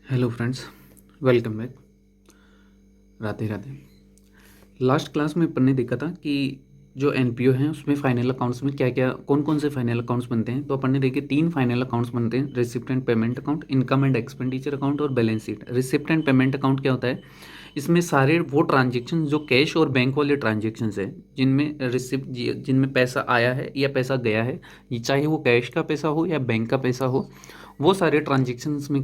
Hello friends, welcome back. Radhe Radhe. Last class में अपन ने देखा था कि जो एनपीओ हैं उसमें फाइनल अकाउंट्स में क्या क्या कौन कौन से फाइनल अकाउंट्स बनते हैं। तो अपन ने देखे 3 फाइनल अकाउंट्स बनते हैं, receipt and payment account, income and expenditure account और balance sheet. Receipt and payment account क्या होता है? इसमें सारे वो ट्रांजेक्शन जो कैश और बैंक वाले ट्रांजेक्शन है, जिनमें रिसिप्ट, जिनमें पैसा आया है या पैसा गया है, ये चाहे वो कैश का पैसा हो या बैंक का पैसा हो, वो सारे ट्रांजेक्शन्स में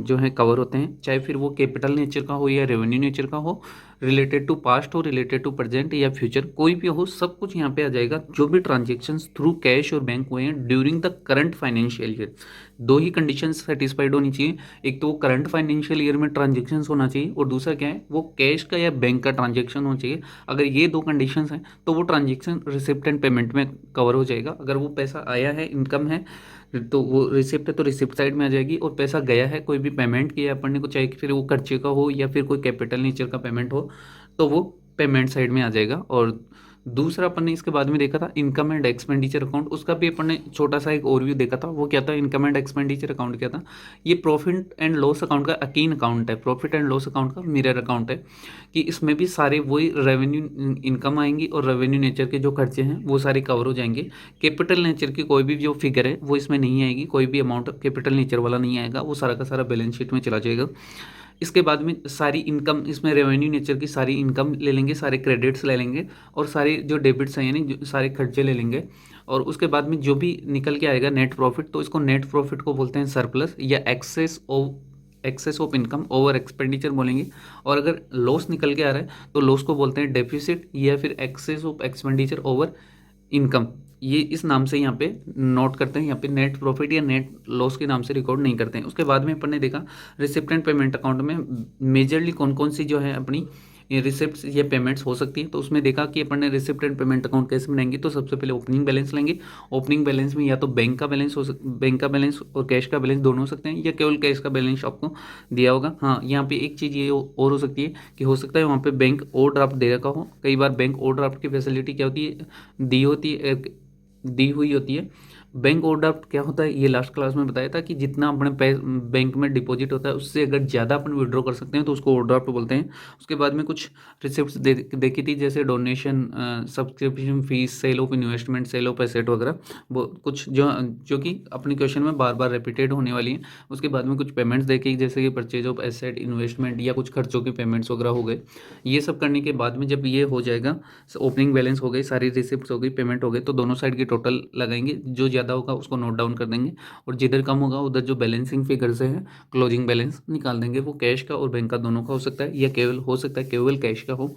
जो है कवर होते हैं। चाहे फिर वो कैपिटल नेचर का हो या रेवेन्यू नेचर का हो, रिलेटेड टू पास्ट हो, रिलेटेड टू प्रेजेंट या फ्यूचर, कोई भी हो, सब कुछ यहाँ पे आ जाएगा। जो भी ट्रांजेक्शन्स थ्रू कैश और बैंक हुए हैं during the current financial year, दो ही कंडीशंस सेटिस्फाइड होनी चाहिए। एक तो वो करंट फाइनेंशियल ईयर में ट्रांजेक्शन्स होना चाहिए, और दूसरा क्या है, वो कैश का या बैंक का ट्रांजेक्शन होना चाहिए। अगर ये दो कंडीशंस हैं तो वो ट्रांजेक्शन रिसिप्ट एंड पेमेंट में कवर हो जाएगा। अगर वो पैसा आया है, इनकम है, तो वो रिसिप्ट है तो रिसिप्ट साइड में आ जाएगी, और पैसा गया है, कोई भी पेमेंट किया अपन ने को, चाहे फिर वो खर्चे का हो या फिर कोई कैपिटल नेचर का पेमेंट हो, तो वो पेमेंट साइड में आ जाएगा। और दूसरा अपन ने इसके बाद में देखा था इनकम एंड एक्सपेंडिचर अकाउंट। उसका भी अपन ने छोटा सा एक ओवरव्यू देखा था। वो क्या था? इनकम एंड एक्सपेंडिचर अकाउंट क्या था? ये प्रॉफिट एंड लॉस अकाउंट का अकीन अकाउंट है, प्रॉफिट एंड लॉस अकाउंट का मिरर अकाउंट है, कि इसमें भी सारे वही रेवेन्यू इनकम आएंगी और रेवेन्यू नेचर के जो खर्चे हैं वो सारे कवर हो जाएंगे। कैपिटल नेचर की कोई भी जो फिगर है वो इसमें नहीं आएगी, कोई भी अमाउंट कैपिटल नेचर वाला नहीं आएगा, वो सारा का सारा बैलेंस शीट में चला जाएगा। इसके बाद में सारी इनकम, इसमें रेवेन्यू नेचर की सारी इनकम ले लेंगे, सारे क्रेडिट्स ले लेंगे, और सारे जो डेबिट्स हैं यानी सारे खर्चे ले लेंगे। और उसके बाद में जो भी निकल के आएगा नेट प्रॉफिट, तो इसको नेट प्रॉफिट को बोलते हैं सरप्लस या excess of income over expenditure बोलेंगे। और अगर लॉस निकल के आ रहा है तो लॉस को बोलते हैं डेफिसिट या फिर excess of expenditure over income. ये इस नाम से यहाँ पे नोट करते हैं, यहाँ पे नेट प्रॉफिट या नेट लॉस के नाम से रिकॉर्ड नहीं करते हैं। उसके बाद में अपन ने देखा रिसिप्ट एंड पेमेंट अकाउंट में मेजरली कौन कौन सी जो है अपनी रिसिप्ट या पेमेंट्स हो सकती है। तो उसमें देखा कि अपन ने रिसिप्ट एंड पेमेंट अकाउंट कैसे बनाएंगे। तो सबसे पहले ओपनिंग बैलेंस लेंगे। ओपनिंग बैलेंस में या तो बैंक का बैलेंस बैंक का बैलेंस और कैश का बैलेंस दोनों हो सकते हैं, या केवल कैश का बैलेंस आपको दिया होगा। हाँ, यहाँ पे एक चीज़ ये और हो सकती है कि हो सकता है वहाँ पे बैंक ओवरड्राफ्ट दे रखा हो। कई बार बैंक ओवरड्राफ्ट की फैसिलिटी क्या होती है, दी हुई होती है। बैंक ओवरड्राफ्ट क्या होता है, ये लास्ट क्लास में बताया था कि जितना अपने बैंक में डिपॉजिट होता है उससे अगर ज़्यादा अपन विड्रॉ कर सकते हैं तो उसको ओवरड्राफ्ट बोलते हैं। उसके बाद में कुछ रिसिप्ट देखी थी, जैसे donation, subscription fees, sale of investment, sale of asset वगैरह, वो कुछ जो जो कि अपने क्वेश्चन में बार बार रिपीटेड होने वाली हैं। उसके बाद में कुछ पेमेंट्स देखी, जैसे कि परचेज ऑफ एसेट, इन्वेस्टमेंट, या कुछ खर्चों की पेमेंट्स वगैरह हो गए। ये सब करने के बाद में जब ये हो जाएगा, ओपनिंग बैलेंस हो गई, सारी रिसिप्ट हो गई, पेमेंट हो गई, तो दोनों साइड की टोटल लगाएंगे। जो ज़्यादा होगा उसको नोट डाउन कर देंगे, और जिधर कम होगा उधर जो बैलेंसिंग फिगर से है क्लोजिंग बैलेंस निकाल देंगे। वो कैश का और बैंक का दोनों का हो सकता है, या केवल हो सकता है केवल कैश का हो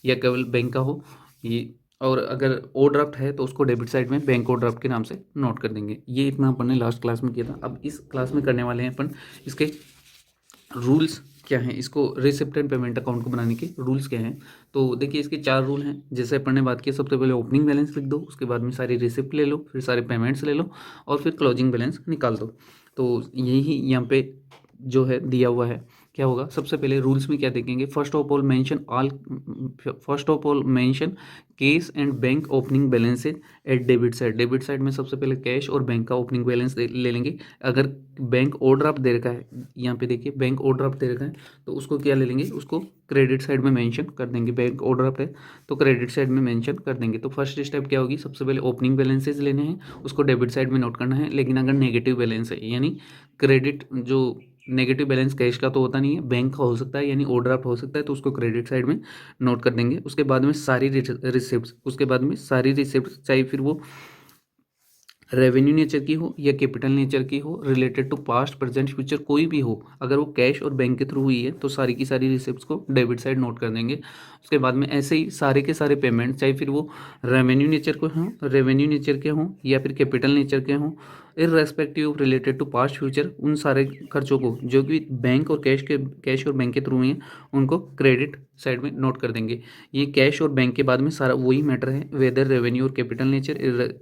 या केवल बैंक का हो ये। और अगर ओवरड्राफ्ट है तो उसको डेबिट साइड में बैंक ओवरड्राफ्ट के नाम से नोट कर देंगे। ये इतना अपन ने लास्ट क्लास में किया था। अब इस क्लास में करने वाले हैं अपन इसके रूल्स क्या हैं, इसको रिसिप्ट एंड पेमेंट अकाउंट को बनाने के रूल्स क्या हैं। तो देखिए, इसके 4 रूल हैं। जैसे अपन ने बात की, सबसे पहले ओपनिंग बैलेंस लिख दो, उसके बाद में सारी रिसिप्ट ले लो, फिर सारे पेमेंट्स ले लो, और फिर क्लोजिंग बैलेंस निकाल दो। तो यही यहाँ पे जो है दिया हुआ है। क्या होगा, सबसे पहले रूल्स में क्या देखेंगे, first of all mention cash and bank opening balances at debit side. Debit side में सबसे पहले कैश और बैंक का ओपनिंग बैलेंस ले लेंगे। अगर बैंक ओवरड्राफ्ट दे रखा है, यहाँ पे देखिए बैंक ओवरड्राफ्ट दे रखा है, तो उसको क्या ले लेंगे, उसको क्रेडिट साइड में मेंशन कर देंगे। बैंक ओवरड्राफ्ट है तो क्रेडिट साइड में मेंशन कर देंगे। तो फर्स्ट स्टेप क्या होगी, सबसे पहले ओपनिंग बैलेंसेज लेने हैं, उसको डेबिट साइड में नोट करना है। लेकिन अगर नेगेटिव बैलेंस है, यानी क्रेडिट, जो नेगेटिव बैलेंस कैश का तो होता नहीं है, बैंक का हो सकता है, यानी ओवरड्राफ्ट हो सकता है, तो उसको क्रेडिट साइड में नोट कर देंगे। उसके बाद में सारी रिसिप्ट, चाहे फिर वो रेवेन्यू नेचर की हो या कैपिटल नेचर की हो, related to past present future, कोई भी हो, अगर वो कैश और बैंक के थ्रू हुई है तो सारी की सारी रिसिप्ट्स को डेबिट साइड नोट कर देंगे। उसके बाद में ऐसे ही सारे के सारे पेमेंट, चाहे फिर वो रेवेन्यू नेचर के हों या फिर कैपिटल नेचर के हों, irrespective of related to past future, उन सारे खर्चों को जो कि बैंक और कैश और बैंक के थ्रू हुई हैं, उनको क्रेडिट साइड में नोट कर देंगे। ये कैश और बैंक के बाद में सारा वही मैटर है, वेदर रेवेन्यू और capital nature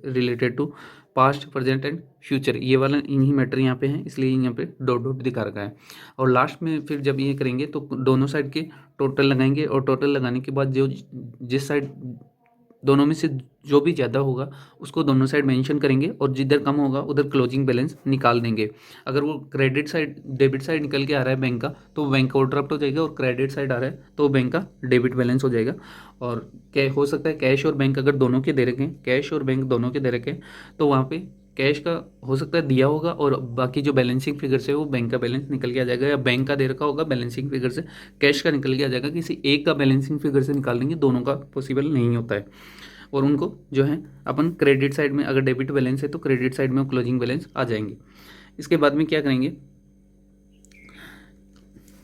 related to past present and future, ये वाला इन्हीं मैटर यहाँ पे हैं, इसलिए यहाँ पे डॉट डॉट दिखा रखा है। और लास्ट में फिर जब ये करेंगे तो दोनों साइड के टोटल लगाएंगे, और टोटल लगाने के बाद जो जिस साइड दोनों में से जो भी ज़्यादा होगा उसको दोनों साइड मेंशन करेंगे और जिधर कम होगा उधर क्लोजिंग बैलेंस निकाल देंगे। अगर वो क्रेडिट साइड डेबिट साइड निकल के आ रहा है बैंक का, तो बैंक का ओवरड्राफ्ट हो जाएगा, और क्रेडिट साइड आ रहा है तो बैंक का डेबिट बैलेंस हो जाएगा। और क्या हो सकता है, कैश और बैंक अगर दोनों के दे रखे हैं, कैश और बैंक दोनों के दे रखे हैं, तो वहाँ पे कैश का हो सकता है दिया होगा और बाकी जो बैलेंसिंग फिगर से वो बैंक का बैलेंस निकल के आ जाएगा, या बैंक का दे रखा होगा बैलेंसिंग फिगर से कैश का निकल के आ जाएगा। किसी एक का बैलेंसिंग फिगर से निकाल देंगे, दोनों का पॉसिबल नहीं होता है। और उनको जो है अपन क्रेडिट साइड में, अगर डेबिट बैलेंस है तो क्रेडिट साइड में क्लोजिंग बैलेंस आ जाएंगे। इसके बाद में क्या करेंगे,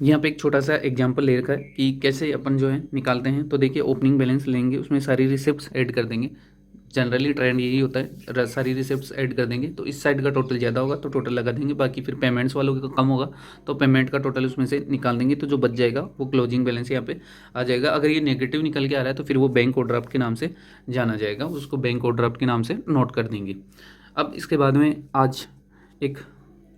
यहाँ पे एक छोटा सा एग्जांपल ले रखा है कि कैसे अपन जो है निकालते हैं। तो देखिए, ओपनिंग बैलेंस लेंगे, उसमें सारी रिसिप्ट्स ऐड कर देंगे। जनरली ट्रेंड यही होता है, सारी रिसिप्ट्स ऐड कर देंगे, तो इस साइड का टोटल ज़्यादा होगा तो टोटल लगा देंगे, बाकी फिर पेमेंट्स वालों का कम होगा तो पेमेंट का टोटल उसमें से निकाल देंगे, तो जो बच जाएगा वो क्लोजिंग बैलेंस यहाँ पे आ जाएगा। अगर ये नेगेटिव निकल के आ रहा है तो फिर वो बैंक ओवरड्राफ्ट के नाम से जाना जाएगा, उसको बैंक ओवरड्राफ्ट के नाम से नोट कर देंगे। अब इसके बाद में आज एक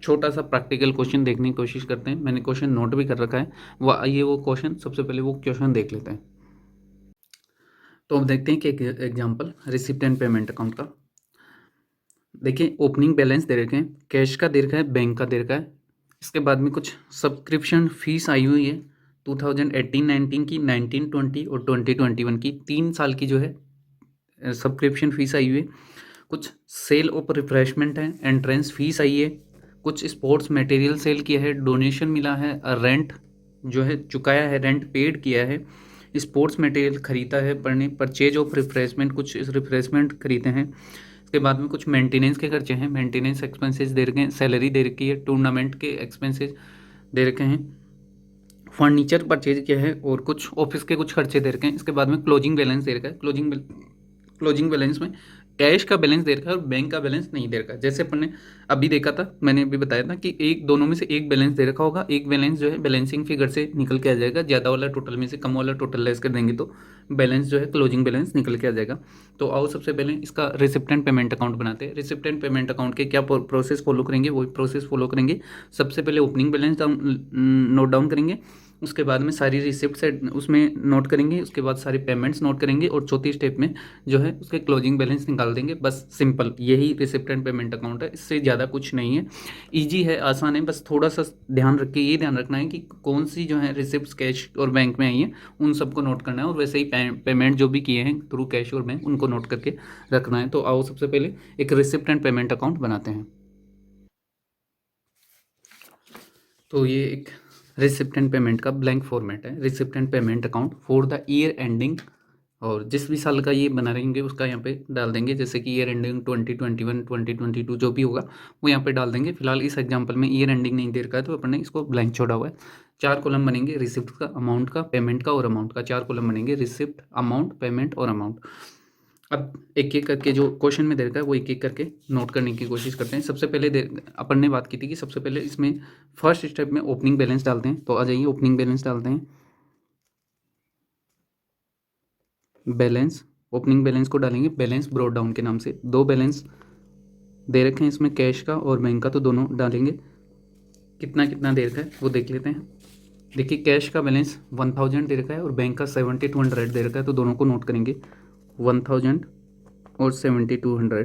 छोटा सा प्रैक्टिकल क्वेश्चन देखने की कोशिश करते हैं। मैंने क्वेश्चन नोट भी कर रखा है, वो आइए वो क्वेश्चन सबसे पहले वो क्वेश्चन देख लेते हैं। तो अब देखते हैं कि एक example receipt and payment account का। देखिए, ओपनिंग बैलेंस दे रखे हैं, कैश का दे रखा है, बैंक का दे रखा है। इसके बाद में कुछ सब्सक्रिप्शन फीस आई हुई है 2018-19 की, 19-20 और 2021 की, 3 साल की जो है सब्सक्रिप्शन फीस आई हुई है। कुछ सेल ऑफ रिफ्रेशमेंट है, एंट्रेंस फीस आई है, कुछ स्पोर्ट्स मटेरियल सेल किया है, डोनेशन मिला है, रेंट जो है चुकाया है, रेंट पेड किया है, स्पोर्ट्स मटेरियल खरीदा है, परचेज ऑफ रिफ्रेशमेंट, कुछ रिफ्रेशमेंट खरीदे हैं। इसके बाद में कुछ मेंटेनेंस के खर्चे हैं, मेंटेनेंस एक्सपेंसेस दे रखे हैं, सैलरी दे रखी है, टूर्नामेंट के एक्सपेंसेस दे रखे हैं, फर्नीचर परचेज किया है, और कुछ ऑफिस के कुछ खर्चे दे रखे हैं। इसके बाद में क्लोजिंग बैलेंस दे रखा है। क्लोजिंग बैलेंस में कैश का बैलेंस दे रखा है और बैंक का बैलेंस नहीं दे रखा है। जैसे अपन ने अभी देखा था, मैंने अभी बताया था कि एक दोनों में से एक बैलेंस दे रखा होगा, एक बैलेंस जो है बैलेंसिंग फिगर से निकल के आ जाएगा, ज़्यादा वाला टोटल में से कम वाला टोटल लेस कर देंगे तो बैलेंस जो है क्लोजिंग बैलेंस निकल के आ जाएगा। तो आओ सबसे पहले इसका रिसिप्ट एंड पेमेंट अकाउंट बनाते हैं। रिसिप्ट एंड पेमेंट अकाउंट के क्या प्रोसेस फॉलो करेंगे, वही प्रोसेस फॉलो करेंगे। सबसे पहले ओपनिंग बैलेंस नोट डाउन करेंगे, उसके बाद में सारी रिसिप्ट उसमें नोट करेंगे, उसके बाद सारी पेमेंट्स नोट करेंगे, और चौथी स्टेप में जो है उसके क्लोजिंग बैलेंस निकाल देंगे। बस सिंपल यही रिसिप्ट एंड पेमेंट अकाउंट है, इससे ज़्यादा कुछ नहीं है। इजी है, आसान है, बस थोड़ा सा ध्यान रख के ये ध्यान रखना है कि कौन सी जो है रिसिप्ट कैश और बैंक में आई है उन सबको नोट करना है, और वैसे ही पेमेंट जो भी किए हैं थ्रू कैश और बैंक उनको नोट करके रखना है। तो आओ सबसे पहले एक रिसिप्ट एंड पेमेंट अकाउंट बनाते हैं। तो ये एक रिसिप्ट एंड पेमेंट का ब्लैंक फॉर्मेट है, receipt and payment account for the year ending, और जिस भी साल का ये बना रहेंगे उसका यहाँ पे डाल देंगे, जैसे कि ईयर एंडिंग 2021 2022 जो भी होगा वो यहाँ पे डाल देंगे। फिलहाल इस एग्जांपल में ईयर एंडिंग नहीं दे रखा है तो अपन ने इसको ब्लैंक छोड़ा हुआ है। 4 कॉलम बनेंगे, रिसिप्ट का, अमाउंट का, पेमेंट का और अमाउंट का, 4 कॉलम बनेंगे, रिसिप्ट, अमाउंट, पेमेंट और अमाउंट। अब एक एक करके जो क्वेश्चन में दे रखा है वो एक एक करके नोट करने की कोशिश करते हैं। सबसे पहले अपन ने बात की थी कि सबसे पहले इसमें फर्स्ट स्टेप में ओपनिंग बैलेंस डालते हैं। तो आ जाइए, ओपनिंग बैलेंस डालते हैं। बैलेंस, ओपनिंग बैलेंस को डालेंगे बैलेंस ब्रॉट डाउन के नाम से। 2 बैलेंस दे रखे हैं इसमें, कैश का और बैंक का, तो दोनों डालेंगे। कितना कितना दे रखा है वो देख लेते हैं। देखिए, कैश का बैलेंस 1000 दे रखा है और बैंक का 7200 दे रखा है, तो दोनों को नोट करेंगे, 1000 और 7200,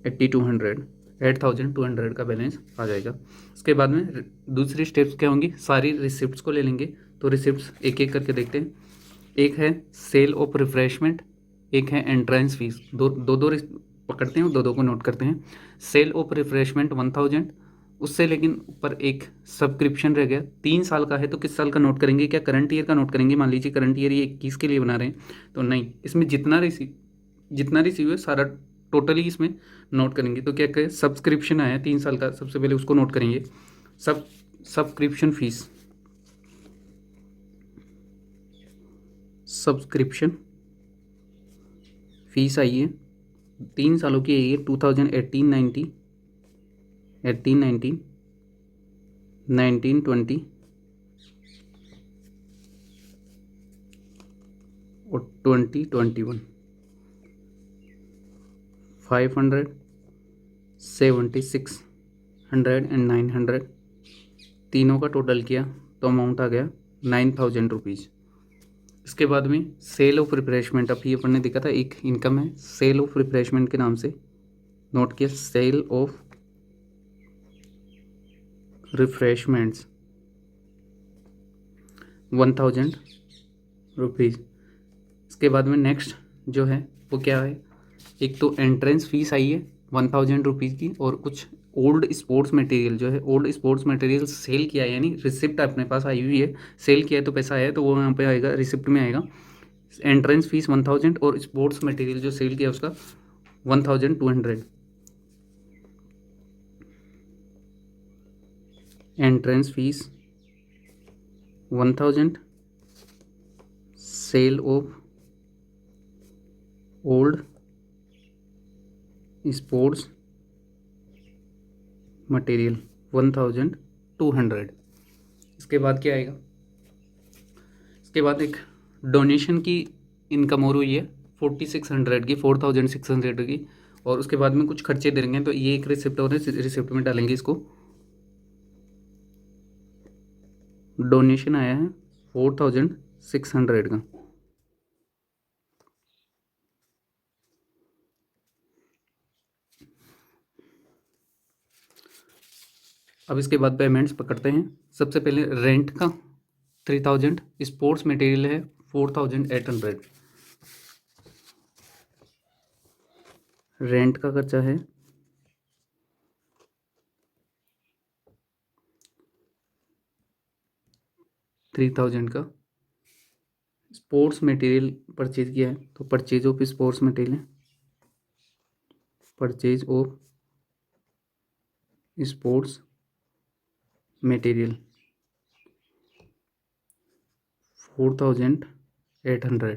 8200, 8200 का बैलेंस आ जाएगा। इसके बाद में दूसरी स्टेप्स क्या होंगी, सारी रिसिप्ट्स को ले लेंगे। तो रिसिप्ट्स एक एक करके देखते हैं। एक है सेल ऑफ रिफ्रेशमेंट, एक है एंट्रेंस फीस, दो पकड़ते हैं और दो को नोट करते हैं। सेल ऑफ रिफ्रेशमेंट 1000, उससे लेकिन ऊपर एक सब्सक्रिप्शन रह गया, 3 साल का है, तो किस साल का नोट करेंगे, क्या करंट ईयर का नोट करेंगे। मान लीजिए करंट ईयर ये 21 के लिए बना रहे हैं, तो नहीं, इसमें जितना रिसीव है सारा टोटली इसमें नोट करेंगे। तो क्या करें, सब्सक्रिप्शन आया 3 साल का, सबसे पहले उसको नोट करेंगे। सब्सक्रिप्शन फीस आई है, 3 सालों की आई है, 2018-19, 18-19, 19-20 और 20-21, 500, 7600 एंड 900, तीनों का टोटल किया तो अमाउंट आ गया 9000 रुपीज़। इसके बाद में सेल ऑफ रिफ्रेशमेंट, अब ये पढ़ने देखा था, एक इनकम है सेल ऑफ रिफ्रेशमेंट के नाम से, नोट किया, सेल ऑफ रिफ्रेशमेंट्स 1000 रुपीज़। इसके बाद में नेक्स्ट जो है वो क्या है, एक तो एंट्रेंस फीस आई है 1000 रुपीज़ की, और कुछ ओल्ड स्पोर्ट्स मटेरियल जो है, ओल्ड स्पोर्ट्स मटेरियल सेल किया है, यानी रिसिप्ट अपने पास आई हुई है, सेल किया है तो पैसा आया है, तो वो यहाँ पे आएगा, रिसिप्ट में आएगा। एंट्रेंस फीस 1000 और स्पोर्ट्स मटेरियल जो सेल किया उसका 1200। Entrance fees 1000, sale of old sports material 1200। इसके बाद क्या आएगा, इसके बाद एक डोनेशन की इनकम और हुई है 4600 की, 4600 की, और उसके बाद में कुछ खर्चे दे देंगे, तो ये एक रिसिप्ट और रिसिप्ट में डालेंगे इसको। डोनेशन आया है 4600 का। अब इसके बाद पेमेंट्स पकड़ते हैं। सबसे पहले रेंट का 3000, स्पोर्ट्स मटेरियल है 4800। रेंट का खर्चा है 3000 का। स्पोर्ट्स मटेरियल परचेज किया है, तो purchase of sports material, purchase of sports material 4800।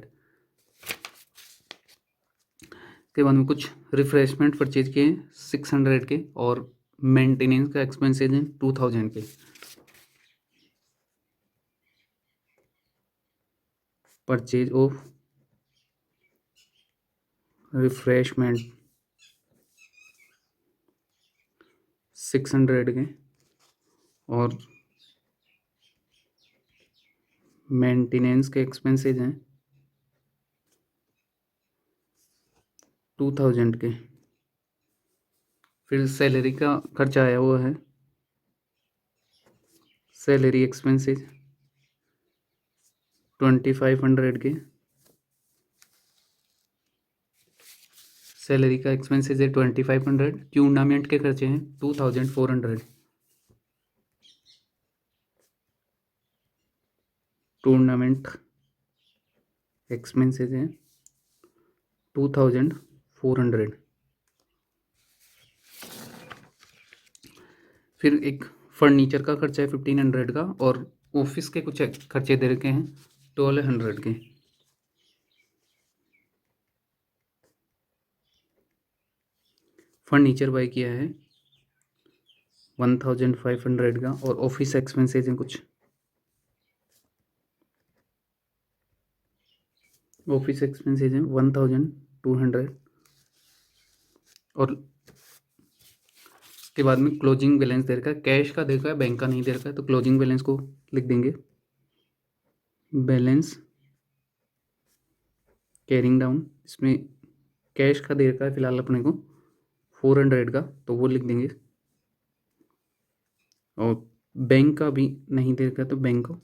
के बाद में कुछ रिफ्रेशमेंट परचेज किए 600 के, और मेंटेनेंस का एक्सपेंसेज है 2000 के। परचेज ऑफ रिफ्रेशमेंट 600 के, और मेंटेनेंस के एक्सपेंसेज हैं 2000 के। फिर सैलरी का खर्चा आया हुआ है, सैलरी एक्सपेंसेज 2500 के, सैलरी का एक्सपेंसेज है 2500। टूर्नामेंट के खर्चे हैं 2400, टूर्नामेंट एक्सपेंसेज हैं 2400। फिर एक फर्नीचर का खर्चा है 1500 का, और ऑफिस के कुछ खर्चे दे रखे हैं 1200 के। फर्नीचर बाय किया है 1500 का, और ऑफिस एक्सपेंसेज हैं कुछ, ऑफिस एक्सपेंसेज हैं 1200। और उसके बाद में क्लोजिंग बैलेंस दे रखा है, कैश का दे रखा है, बैंक का नहीं दे रखा है, तो क्लोजिंग बैलेंस को लिख देंगे, बैलेंस कैरिंग डाउन। इसमें कैश का दे रखा है फिलहाल अपने को 400 का, तो वो लिख देंगे, और बैंक का भी नहीं दे रखा है तो बैंक को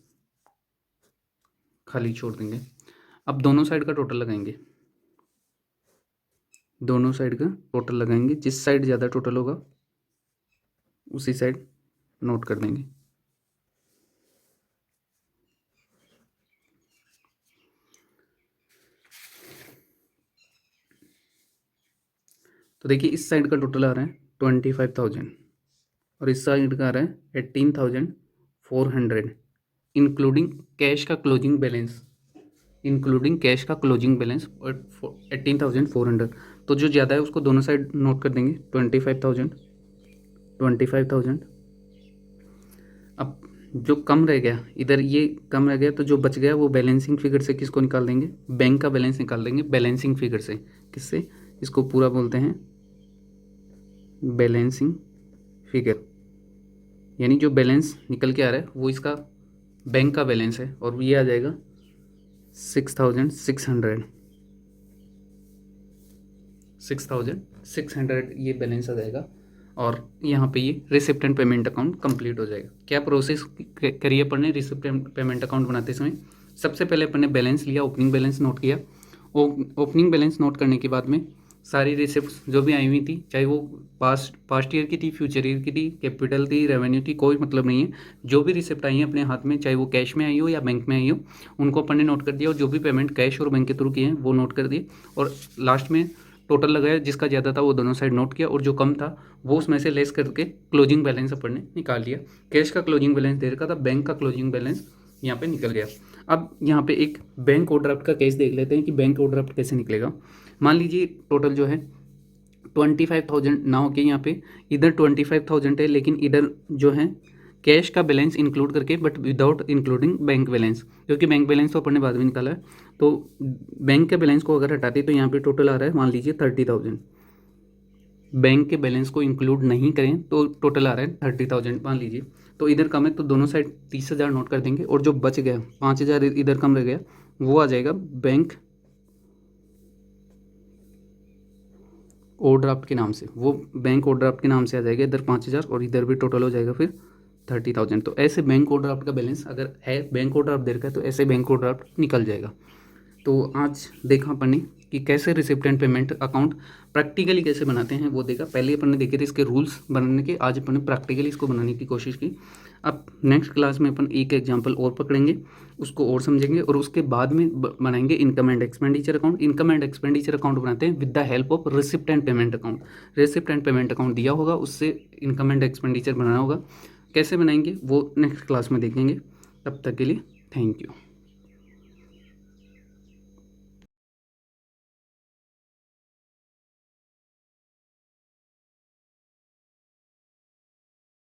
खाली छोड़ देंगे। अब दोनों साइड का टोटल लगाएंगे, दोनों साइड का टोटल लगाएंगे, जिस साइड ज़्यादा टोटल होगा उसी साइड नोट कर देंगे। तो देखिए इस साइड का टोटल आ रहा है 25,000, और इस साइड का आ रहा है 18,400, इंक्लूडिंग कैश का क्लोजिंग बैलेंस, इंक्लूडिंग कैश का क्लोजिंग बैलेंस और 18,400। तो जो ज़्यादा है उसको दोनों साइड नोट कर देंगे, 25,000। अब जो कम रह गया इधर, ये कम रह गया, तो जो बच गया वो बैलेंसिंग फिगर से किसको निकाल देंगे, बैंक का बैलेंस निकाल देंगे बैलेंसिंग फिगर से। किससे, इसको पूरा बोलते हैं बैलेंसिंग फिगर, यानी जो बैलेंस निकल के आ रहा है वो इसका बैंक का बैलेंस है, और ये आ जाएगा 6,600 6,600 ये बैलेंस आ जाएगा और यहाँ पे ये receipt and payment account complete हो जाएगा। क्या प्रोसेस करिए अपन ने रिसिप्ट एंड पेमेंट अकाउंट बनाते समय? सबसे पहले अपन ने बैलेंस लिया, ओपनिंग बैलेंस नोट किया। ओपनिंग बैलेंस नोट करने के बाद में सारी रिसिप्ट जो भी आई हुई थी, चाहे वो पास्ट ईयर की थी, फ्यूचर ईयर की थी, कैपिटल थी, रेवेन्यू थी, कोई मतलब नहीं है। जो भी रिसिप्ट आई है अपने हाथ में, चाहे वो कैश में आई हो या बैंक में आई हो, उनको अपन ने नोट कर दिया और जो भी पेमेंट कैश और बैंक के थ्रू किए हैं वो नोट कर दिए और लास्ट में टोटल लगाया, जिसका ज़्यादा था वो दोनों साइड नोट किया और जो कम था वो उसमें से लेस करके क्लोजिंग बैलेंस अपन ने निकाल लिया। कैश का क्लोजिंग बैलेंस दे रखा था, बैंक का क्लोजिंग बैलेंस यहाँ पे निकल गया। अब यहाँ पे एक बैंक ओवरड्राफ्ट का केस देख लेते हैं कि बैंक ओवरड्राफ्ट कैसे निकलेगा। मान लीजिए टोटल जो है 25,000 ना होके यहाँ पे इधर 25,000 है, लेकिन इधर जो है कैश का बैलेंस इंक्लूड करके but without including bank balance, क्योंकि बैंक बैलेंस तो अपन ने बाद में निकाला है। तो बैंक के बैलेंस को अगर हटाते तो यहाँ पे टोटल आ रहा है, मान लीजिए 30,000। बैंक के बैलेंस को इंक्लूड नहीं करें तो टोटल आ रहा है 30,000 मान लीजिए। तो इधर कम है तो दोनों साइड 30,000 नोट कर देंगे और जो बच गया 5,000 इधर कम रह गया वो आ जाएगा बैंक ओवरड्राफ्ट के नाम से, वो बैंक ओवरड्राफ्ट के नाम से आ जाएगा। इधर 5,000 और इधर भी टोटल हो जाएगा फिर 30,000। तो ऐसे बैंक ओवरड्राफ्ट का बैलेंस अगर है, बैंक ओवरड्राफ्ट दे रखा है तो ऐसे बैंक ओवरड्राफ्ट निकल जाएगा। तो आज देखा अपन ने कि कैसे receipt and payment account practically कैसे बनाते हैं वो देखा। पहले अपन ने देखे थे इसके रूल्स बनाने के, आज अपन ने प्रैक्टिकली इसको बनाने की कोशिश की। अब नेक्स्ट क्लास में अपन एक एग्जांपल और पकड़ेंगे, उसको और समझेंगे और उसके बाद में बनाएंगे income and expenditure account. Income and expenditure account बनाते हैं with the help of receipt and payment account. Receipt and payment account दिया होगा, उससे इनकम एंड एक्सपेंडिचर बनाना होगा। कैसे बनाएंगे वो नेक्स्ट क्लास में देखेंगे। तब तक के लिए थैंक यू।